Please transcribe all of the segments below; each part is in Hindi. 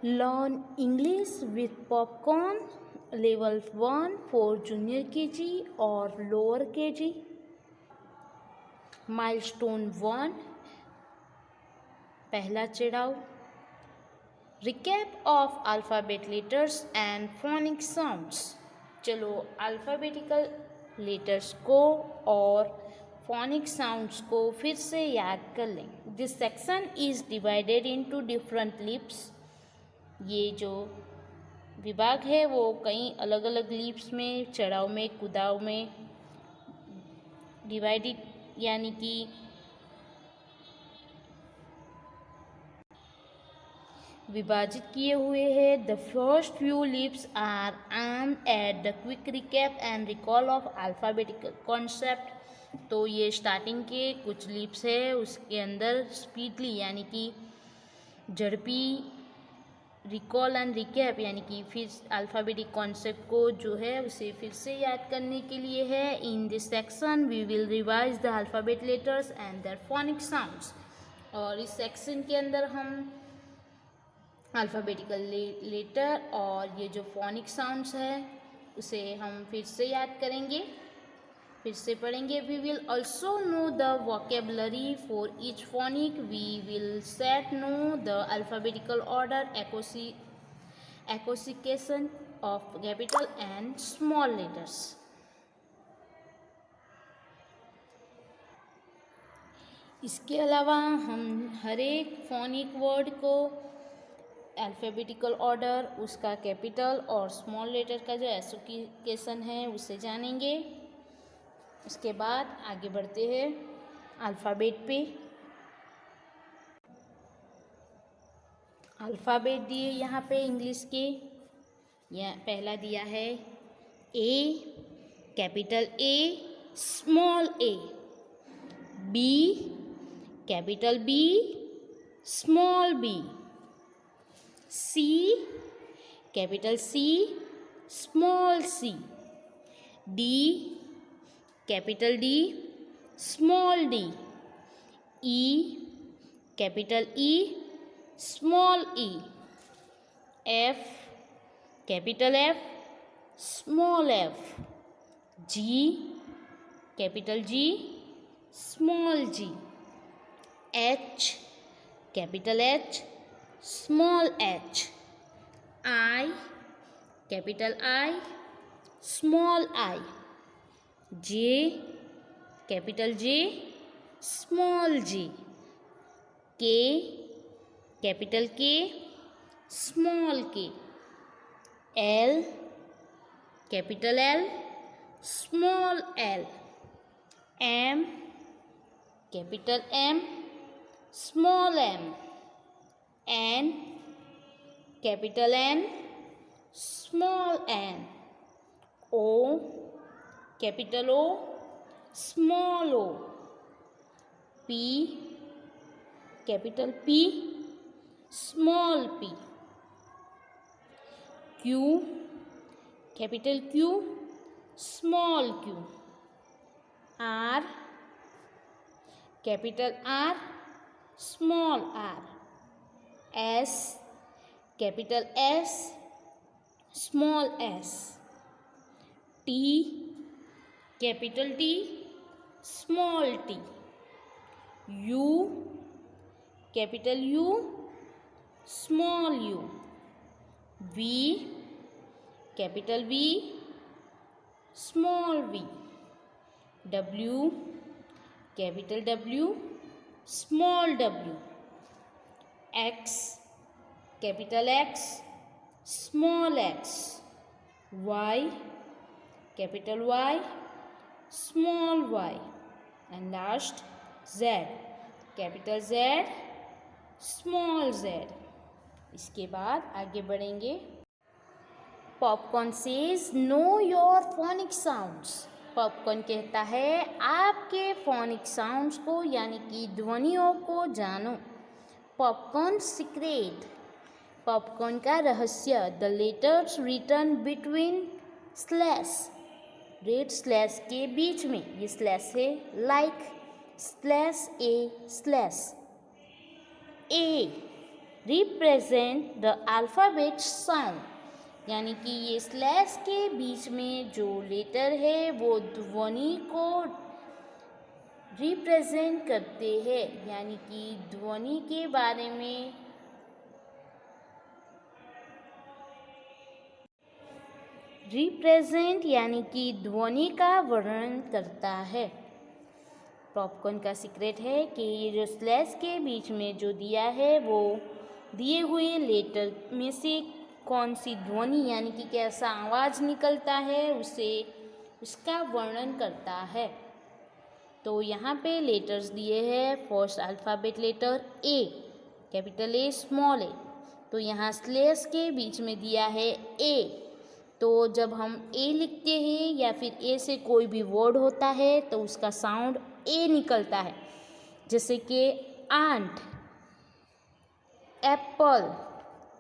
Learn English with Popcorn, Level 1 for Junior KG or Lower KG. Milestone 1, पहला चढ़ाव. Recap of alphabet letters and phonic sounds. चलो alphabetical letters को और phonic sounds को फिर से याद कर लें. This section is divided into different leaps. ये जो विभाग है वो कई अलग अलग लीप्स में, चढ़ाव में, कुदाव में डिवाइडेड यानी कि विभाजित किए हुए हैं. The first few leaps are aimed at the quick recap and recall of alphabetical concept. तो ये स्टार्टिंग के कुछ लीप्स है, उसके अंदर स्पीडली यानी कि झड़पी रिकॉल एंड रिकैप यानी कि फिर अल्फ़ाबेटिक कॉन्सेप्ट को जो है उसे फिर से याद करने के लिए है. In this section we will revise the alphabet letters and their phonic sounds. और इस सेक्शन के अंदर हम अल्फ़ाबेटिकल लेटर और ये जो फोनिक साउंड्स है उसे हम फिर से याद करेंगे, फिर से पढ़ेंगे. We will also know the vocabulary for each phonic. We will set know the alphabetical order, एकोसिकेशन of capital and small letters. इसके अलावा हम हर एक फोनिक वर्ड को अल्फ़ाबेटिकल ऑर्डर, उसका कैपिटल और स्मॉल लेटर का जो एसोसिएशन है उसे जानेंगे. उसके बाद आगे बढ़ते हैं अल्फ़ाबेट पे. अल्फ़ाबेट दिए यहाँ पे इंग्लिश के. यह पहला दिया है A, capital A, small A. B, capital B, small B. C, capital C, small C. D, capital D, small D. E, capital E, small E. F, capital F, small F. G, capital G, small G. H, capital H, small H. I, capital I, small I. J, capital J, small J. K, capital K, small K. L, capital L, small L. M, capital M, small M. N, capital N, small N. O, capital O, small O. P, capital P, small P. Q, capital Q, small Q. R, capital R, small R. S, capital S, small S. T, capital T, small T. U, capital U, small U. V, capital V, small V. W, capital W, small W. X, capital X, small X. Y, capital Y, small Y. And last Z, capital Z, small Z. इसके बाद आगे बढ़ेंगे. Popcorn says know your phonic sounds. Popcorn कहता है आपके फोनिक साउंड्स को यानी कि ध्वनियों को जानो. पॉपकॉर्न सीक्रेट, पॉपकॉर्न का रहस्य. The letters written between slash, red slash के बीच में, ये स्लैश है. Like slash A slash. A, represent the alphabet sound, यानी कि ये स्लैश के बीच में जो लेटर है वो ध्वनि को रिप्रेजेंट करते हैं, यानी कि ध्वनि के बारे में रिप्रेजेंट यानी कि ध्वनि का वर्णन करता है। पॉपकॉर्न का सीक्रेट है कि ये जो स्लैश के बीच में जो दिया है वो दिए हुए लेटर में से कौन सी ध्वनि यानी कि कैसा आवाज़ निकलता है उसे उसका वर्णन करता है। तो यहाँ पे लेटर्स दिए हैं। First alphabet letter A, capital A small A. तो यहाँ स्लैश के बीच में दिया है ए। तो जब हम ए लिखते हैं या फिर ए से कोई भी वर्ड होता है तो उसका साउंड ए निकलता है, जैसे कि आंट, एप्पल,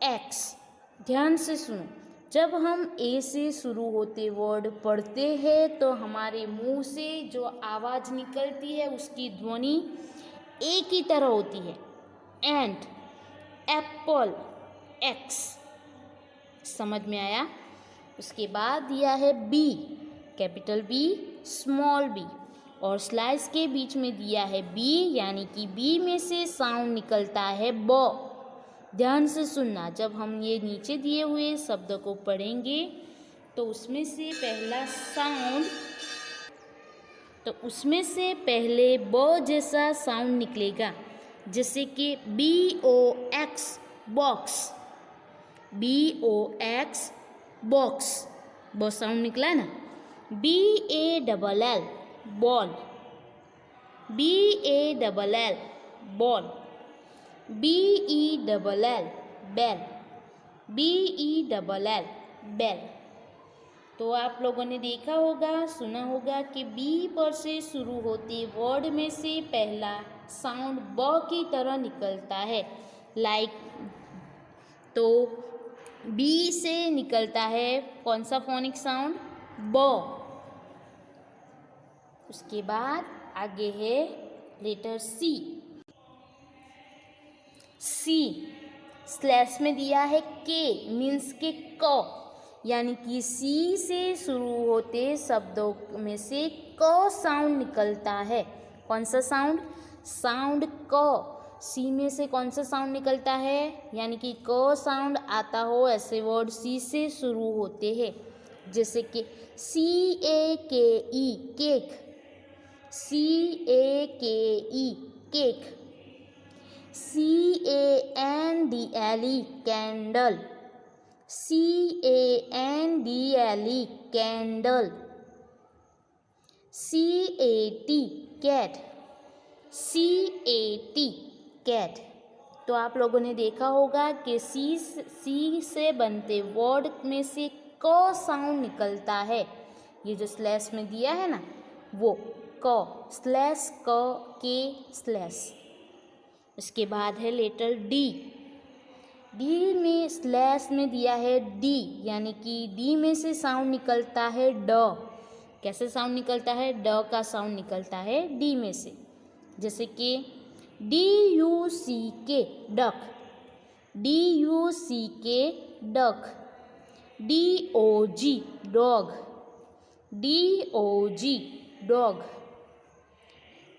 एक्स। ध्यान से सुनो, जब हम ए से शुरू होते वर्ड पढ़ते हैं तो हमारे मुंह से जो आवाज़ निकलती है उसकी ध्वनि ए की तरह होती है। Ant, apple, axe. समझ में आया? उसके बाद दिया है B, capital B small B, और स्लाइस के बीच में दिया है बी, यानी कि बी में से साउंड निकलता है ब। ध्यान से सुनना, जब हम ये नीचे दिए हुए शब्द को पढ़ेंगे तो उसमें से पहले ब जैसा साउंड निकलेगा, जैसे कि B O X box, B O X box, ब साउंड निकला ना। B A double L ball, B A double L ball. B E double L bell, B E double L bell. तो आप लोगों ने देखा होगा, सुना होगा कि बी पर से शुरू होते वर्ड में से पहला साउंड ब की तरह निकलता है। तो बी से निकलता है कौन सा फोनिक साउंड? ब। उसके बाद आगे है लेटर सी। सी स्लैश में दिया है के, मीन्स के क, यानी कि सी से शुरू होते शब्दों में से क साउंड निकलता है। कौन सा साउंड? साउंड क। सी में से कौन सा साउंड निकलता है? यानी कि क साउंड आता हो ऐसे वर्ड सी से शुरू होते हैं, जैसे कि सी A K E cake, C A K E cake. C A N D L E candle, C A N D L E candle. C A T cat, C A T cat. तो आप लोगों ने देखा होगा कि सी से बनते वर्ड में से क साउंड निकलता है। ये जो स्लैश में दिया है ना वो क स्लैश क के स्लैश। उसके बाद है लेटर डी। डी में स्लैश में दिया है डी, यानी कि डी में से साउंड निकलता है ड। कैसे साउंड निकलता है? ड का साउंड निकलता है डी में से, जैसे कि D U C K duck, D U C K duck. D O G dog, D O G dog.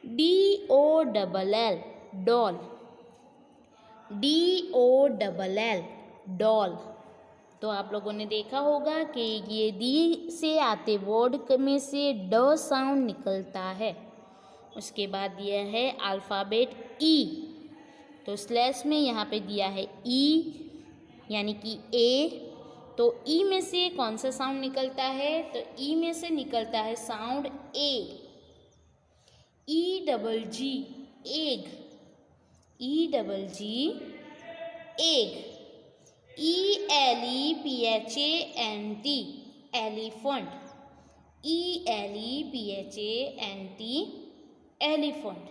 D O double L doll, D O double L doll. तो आप लोगों ने देखा होगा कि ये डी से आते वर्ड में से ड साउंड निकलता है। उसके बाद दिया है अल्फ़ाबेट ई। तो स्लैश में यहाँ पे दिया है ई, यानी कि ए। तो ई में से कौन सा साउंड निकलता है? तो ई में से निकलता है sound A. E double G egg, E double G egg. E L E P H A N T elephant, E L E P H A N T elephant.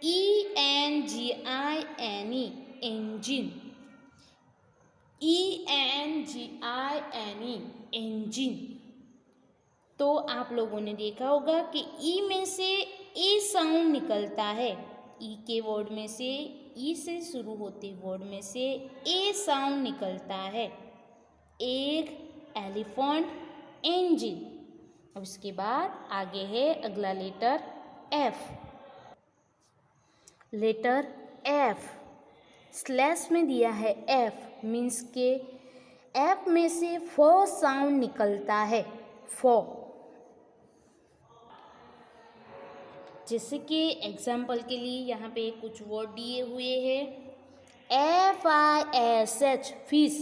E N G I N E engine, E N G I N E engine. तो आप लोगों ने देखा होगा कि ई में से ए साउंड निकलता है। ई के वर्ड में से ई से शुरू होते वर्ड में से ए साउंड निकलता है। Egg, elephant, engine. अब इसके बाद आगे है अगला letter F. Letter F slash में दिया है एफ, मीन्स के एफ में से फ साउंड निकलता है। फ, जैसे कि एग्जाम्पल के लिए यहाँ पे कुछ वर्ड दिए हुए हैं। FISH fish,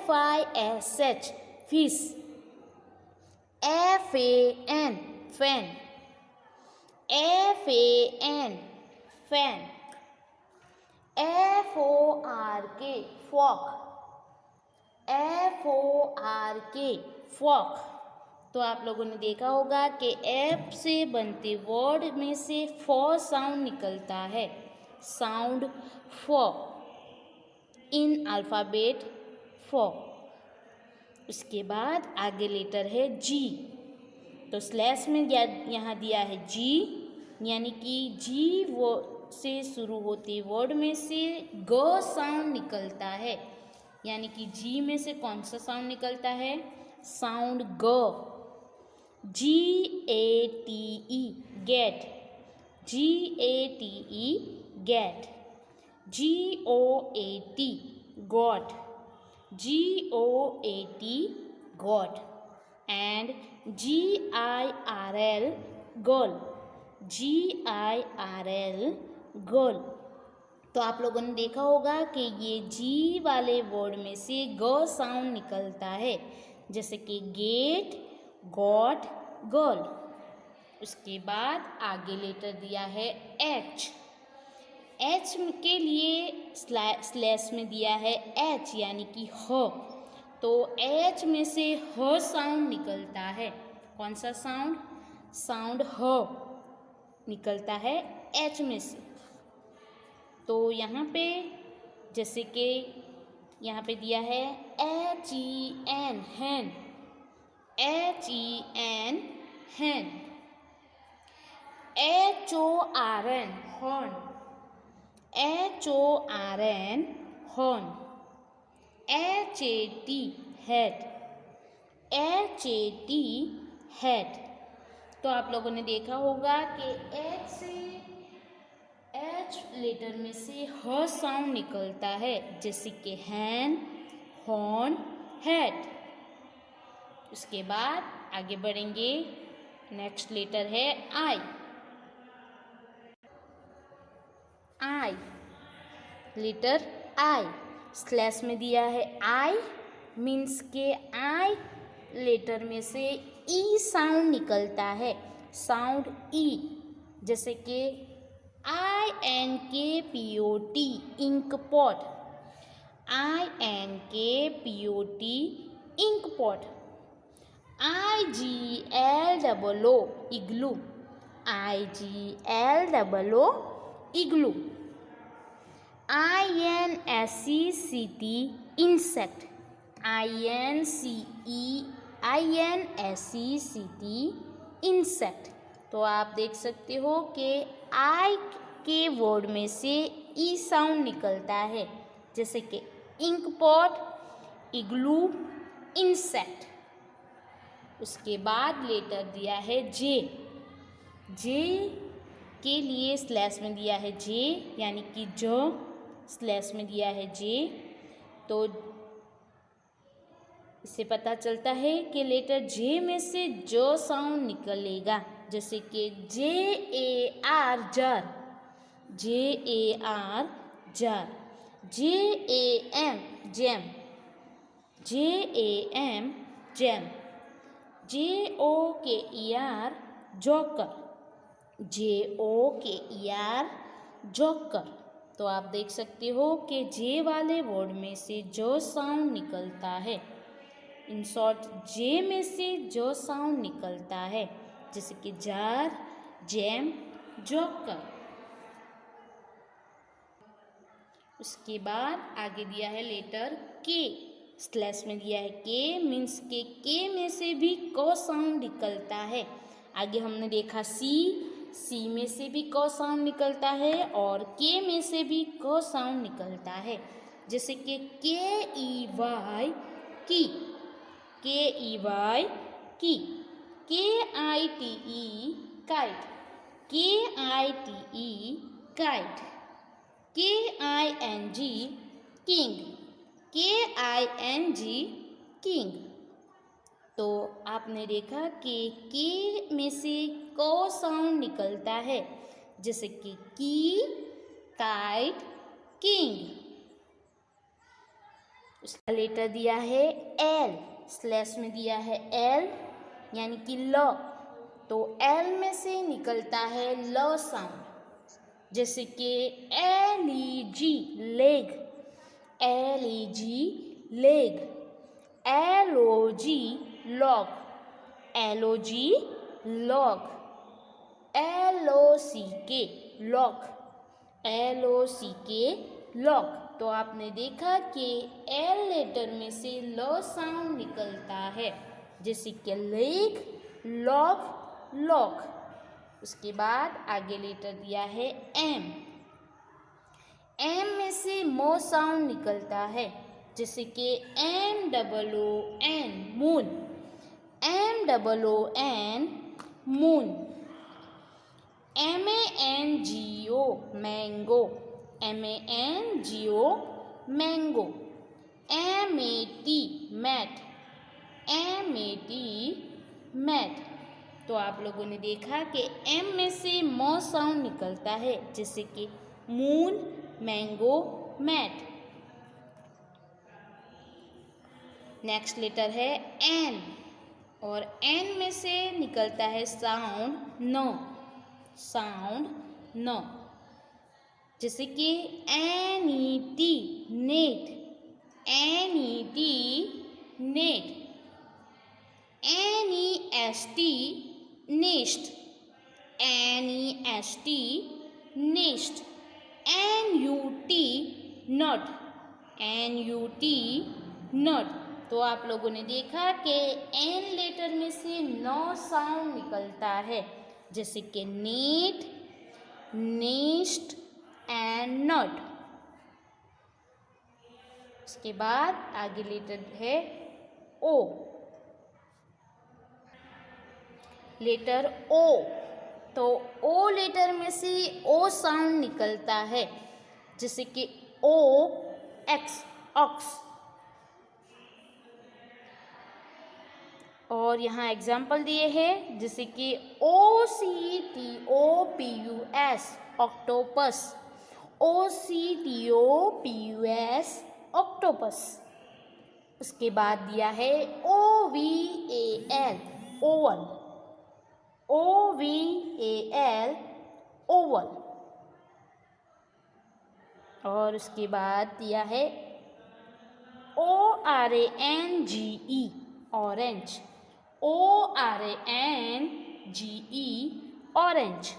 FISH fish. FAN fan, FAN fan. FORK Fock, FORK Fock. तो आप लोगों ने देखा होगा कि एफ से बनते वर्ड में से फ साउंड निकलता है। साउंड फ इन अल्फ़ाबेट फ। उसके बाद आगे लेटर है जी। तो स्लैश में यहाँ दिया है जी, यानी कि जी वो से शुरू होते वर्ड में से ग साउंड निकलता है। यानी कि जी में से कौन सा साउंड निकलता है? साउंड ग। GATE gate, GATE gate. GOAT goat, GOAT goat. And GIRL girl, GIRL girl. तो आप लोगों ने देखा होगा कि ये जी वाले वर्ड में से ग साउंड निकलता है, जैसे कि गेट, गॉट, गर्ल। उसके बाद आगे लेटर दिया है एच। एच के लिए स्लैश में दिया है एच, यानी कि ह। तो एच में से ह साउंड निकलता है। कौन सा साउंड? साउंड ह निकलता है एच में से। तो यहाँ पे जैसे कि यहाँ पे दिया है HEN हैन, HEN हैन। HORN horn, HORN horn. HAT hat, HAT hat. तो आप लोगों ने देखा होगा कि एच लेटर में से ह साउंड निकलता है, जैसे कि हैन, हॉर्न, हैट। उसके बाद आगे बढ़ेंगे। नेक्स्ट लेटर है आई। आई, लेटर आई स्लैश में दिया है आई, मीन्स के आई लेटर में से ई साउंड निकलता है। साउंड ई, जैसे कि INKPOT inkpot, INKPOT inkpot. IGLOO igloo, IGLOO igloo. INSECT insect, INSECT insect. तो आप देख सकते हो कि आई के वर्ड में से ई साउंड निकलता है, जैसे कि इंक पॉट, इग्लू, इंसेक्ट। उसके बाद लेटर दिया है जे। जे के लिए स्लैश में दिया है जे, यानी कि जो स्लैश में दिया है जे। तो इससे पता चलता है कि लेटर जे में से जो साउंड निकलेगा, जैसे कि JAR jar, JAR jar. JAM jam, JAM jam. JOKER joker, JOKER joker. तो आप देख सकते हो कि जे वाले वर्ड में से जो साउंड निकलता है, इन शॉर्ट जे में से जो साउंड निकलता है, जैसे कि जार, जैम, जोकर। उसके बाद आगे दिया है लेटर के। स्लैश में दिया है के, मीन्स के में से भी क साउंड निकलता है। आगे हमने देखा सी, सी में से भी क साउंड निकलता है और के में से भी क साउंड निकलता है। जैसे कि के ई वाई की, के ई वाई की, के आई टी ई काइट, के आई टी ई काइट, के आई एन जी किंग, के आई एन जी किंग। तो आपने देखा कि के में से क साउंड निकलता है, जैसे कि की, काइट, किंग। उसका लेटर दिया है एल, स्लैश में दिया है एल यानी कि ल, तो एल में से निकलता है ल साउंड, जैसे कि L E G leg, L E G leg, L O G log, L O G log, L O C K lock, L O C K lock. तो आपने देखा कि एल लेटर में से ल साउंड निकलता है, जैसे कि लेग, लॉग, लॉक। उसके बाद आगे लेटर दिया है एम, एम में से मो साउंड निकलता है, जैसे कि M double O N moon, M double O N moon, M A N G O mango, M A N G O mango, M A T mat, M A T mat. तो आप लोगों ने देखा कि एम में से मो साउंड निकलता है, जैसे कि moon, mango, mat. Next letter है एन, और एन में से निकलता है साउंड न, साउंड न, जैसे कि N E T net, N E T net, N E S T nest, N E S T nest, N U T nut, N U T nut. तो आप लोगों ने देखा कि एन लेटर में से 9 साउंड निकलता है, जैसे कि नेट, नेस्ट एंड नट। उसके बाद आगे लेटर है ओ, लेटर ओ। तो ओ लेटर में से ओ साउंड निकलता है, जैसे कि ओ एक्स, ऑक्स। और यहाँ एग्जाम्पल दिए हैं, जैसे कि O C T O P U S octopus, O C T O P U S octopus. उसके बाद दिया है O V A L oval, O V A L oval. और उसके बाद दिया है O R A N G E orange, O R A N G E orange.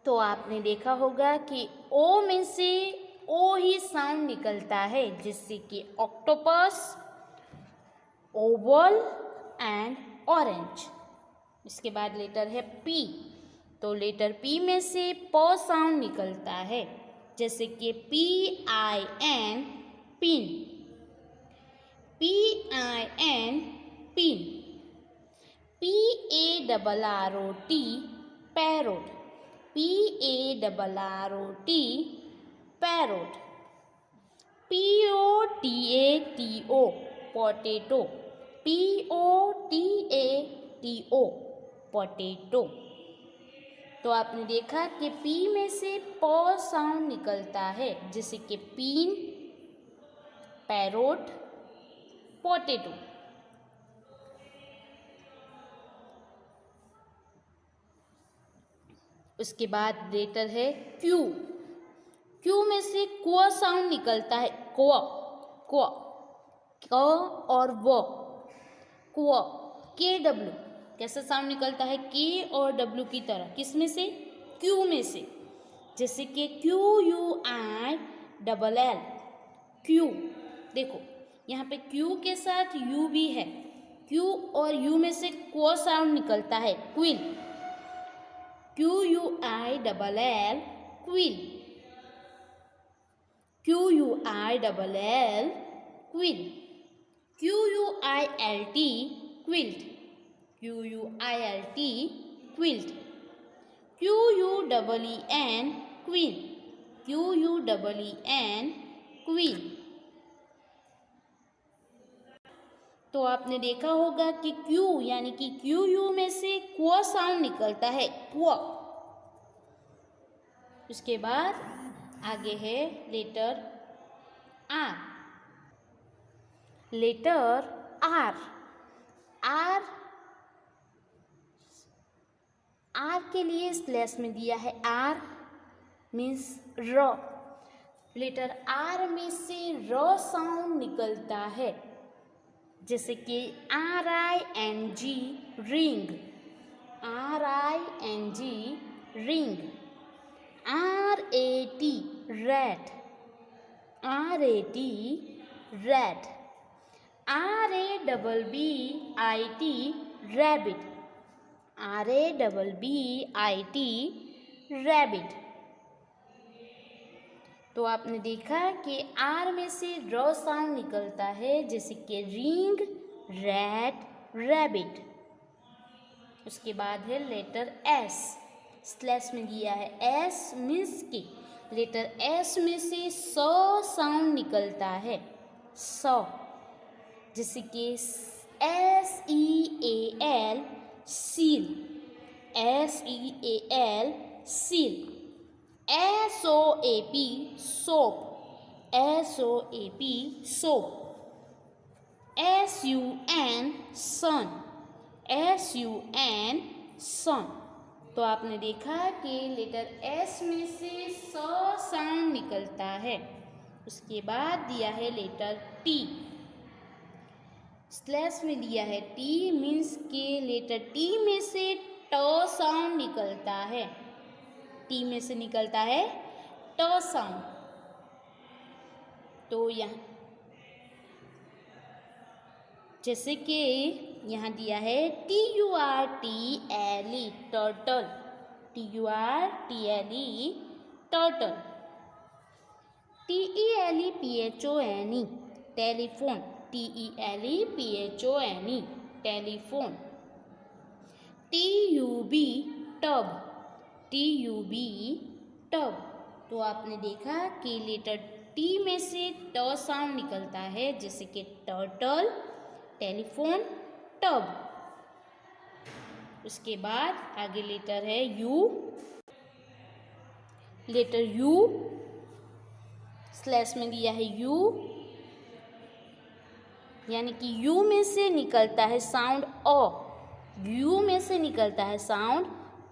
तो आपने देखा होगा कि ओ में से ओ ही साउंड निकलता है, जिससे कि ऑक्टोपस, ओवल एंड ऑरेंज। इसके बाद लेटर है पी, तो लेटर पी में से प साउंड निकलता है, जैसे कि P I N pin, P I N pin, P A double R O T parrot, P A double R O T parrot, P O T A T O potato, P O T A T O potato. तो आपने देखा कि पी में से प साउंड निकलता है, जैसे कि पीन, पैरोट, पोटैटो। उसके बाद लेटर है क्यू, क्यू में से क्व साउंड निकलता है, क्व, क्व, क और व, क्व, के डब्ल्यू। कैसा साउंड निकलता है, के और डब्ल्यू की तरह, किस में से, क्यू में से, जैसे कि Q U I double L Q. देखो यहाँ पे क्यू के साथ यू भी है, क्यू और यू में से क्व साउंड निकलता है, quill. QUILL quill. QUILL quill. QUILT quilt. QUILT quilt. QUEEN queen. QUEEN queen. तो आपने देखा होगा कि क्यू यानी कि क्यू में से क्व साउंड निकलता है, क्व। उसके बाद आगे है letter R. Letter R. R R के लिए स्लैश में दिया है आर मीन्स र। लेटर आर में से र साउंड निकलता है, जैसे कि RING ring, RING ring. RAT rat, RAT rat. RABBIT rabbit, RABBIT rabbit. तो आपने देखा कि आर में से र साउंड निकलता है, जैसे कि रिंग, रैट, रैबिट। उसके बाद है लेटर एस। स्लैश में दिया है एस मीन्स के। लेटर एस में से सौ साउंड निकलता है, सौ। जैसे कि SEAL seal, SEAL seal. SOAP soap, SOAP soap. SUN सन, SUN सन। तो आपने देखा कि लेटर एस में से सौ साउंड निकलता है। उसके बाद दिया है लेटर टी। स्लैश में दिया है टी मीन्स के लेटर टी में से ट साउंड निकलता है, टी में से निकलता है ट साउंड। तो यहाँ जैसे कि यहाँ दिया है TURTLE turtle, TURTLE turtle. TELEPHONE telephone, TELEPHONE telephone. TUB tub, TUB tub. तो आपने देखा कि लेटर टी में से ट साउंड निकलता है, जैसे कि टर्टल, टेलीफोन, टब। उसके बाद आगे लेटर है यू। Letter you. स्लैश में दिया है यू, यानी कि यू में से निकलता है साउंड अ, यू में से निकलता है साउंड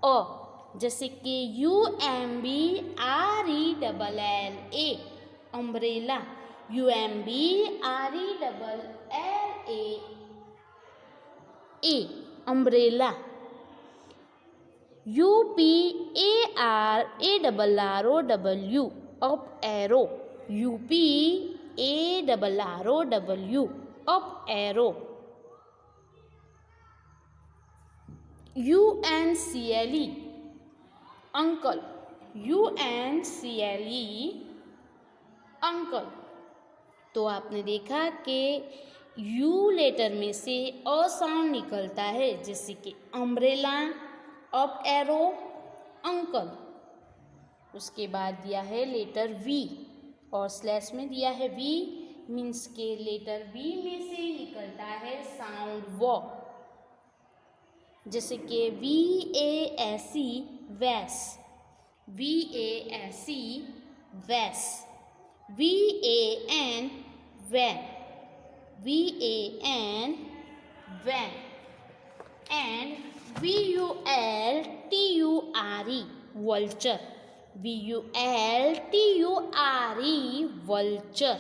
अ। जैसे कि UMBRELLA umbrella, UMBRELLA umbrella. UPARARROW up arrow, UPARROW up arrow. UNCLE uncle, UNCLE uncle. तो आपने देखा कि यू लेटर में से अ साउंड निकलता है, जैसे कि अम्ब्रेला, अप एरो, अंकल। उसके बाद दिया है लेटर वी और स्लैश में दिया है वी मीन्स के लेटर वी में से निकलता है साउंड व, जैसे कि VASE वैस, VASE vase. VAN van, VAN van. And VULTURE vulture, VULTURE vulture.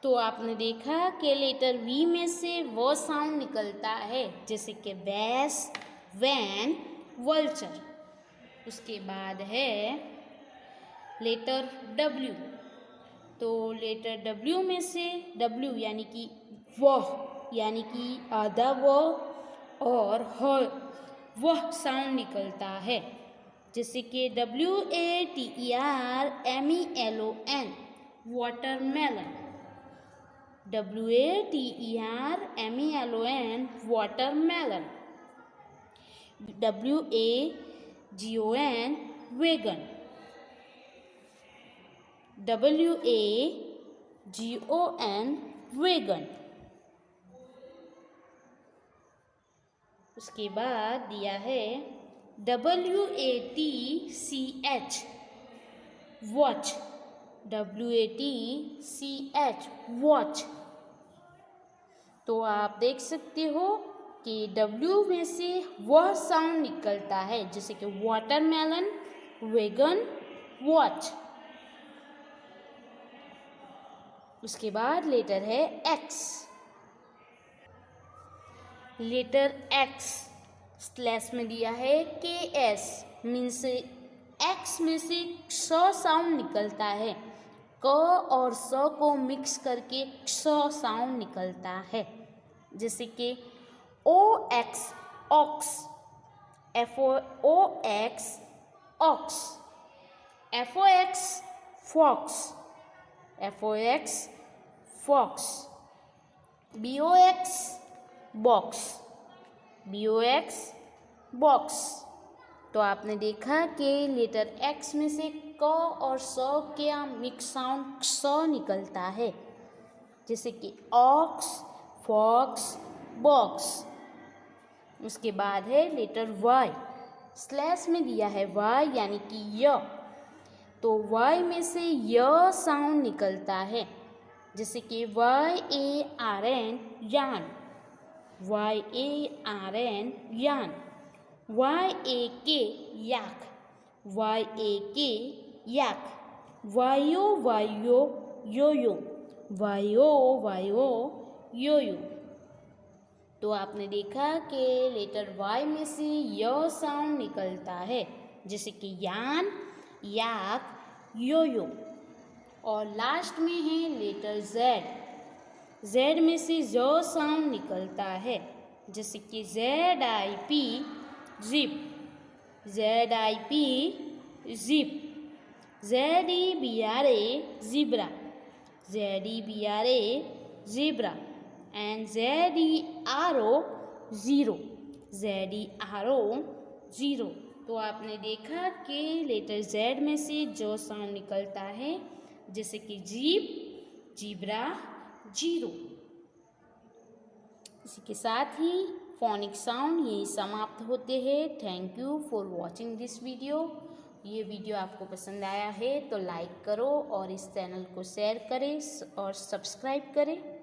तो आपने देखा कि लेटर वी में से वो साउंड निकलता है, जैसे कि वैस, वैन, वल्चर। उसके बाद है लेटर डब्ल्यू। तो लेटर डब्ल्यू में से डब्ल्यू यानी कि वह, यानी कि आधा वह, और ह वह साउंड निकलता है। जैसे कि WATERMELON watermelon, WATERMELON watermelon, WAGON wagon, WAGON wagon. उसके बाद दिया है WATCH वॉच, WATCH वॉच। तो आप देख सकते हो कि W में से वह साउंड निकलता है, जैसे कि वाटरमेलन, वेगन, वॉच। उसके बाद लेटर है X। लेटर X स्लैश में दिया है KS, मीन्स X में से स साउंड निकलता है। क और स को मिक्स करके स साउंड निकलता है। जैसे कि OX ox, FOX ox, FOX fox, FOX fox, BOX box, BOX box. तो आपने देखा कि लेटर X में से क और स के मिक्स साउंड स निकलता है, जैसे कि ऑक्स, फॉक्स, बॉक्स। उसके बाद है लेटर Y। स्लैश में दिया है Y यानी कि य, तो Y में से य साउंड निकलता है, जैसे कि YARN यान, YARN यान, YAK याक, YAK याक, YO योयो, YO योयो। तो आपने देखा कि लेटर Y में से य साउंड निकलता है, जैसे कि यान, याक, योयो। और लास्ट में है लेटर Z। Z में से ज साउंड निकलता है, जैसे कि ZIP zip, ZIP zip, ZEBRA zebra, ZEBRA zebra and ZERO zero, ZERO zero. तो आपने देखा कि लेटर Z में से जो साउंड निकलता है, जैसे कि जीप, जीब्रा, जीरो। इसी के साथ ही फोनिक साउंड यही समाप्त होते हैं। Thank you for watching this video. ये वीडियो आपको पसंद आया है तो लाइक करो और इस चैनल को शेयर करें और सब्सक्राइब करें।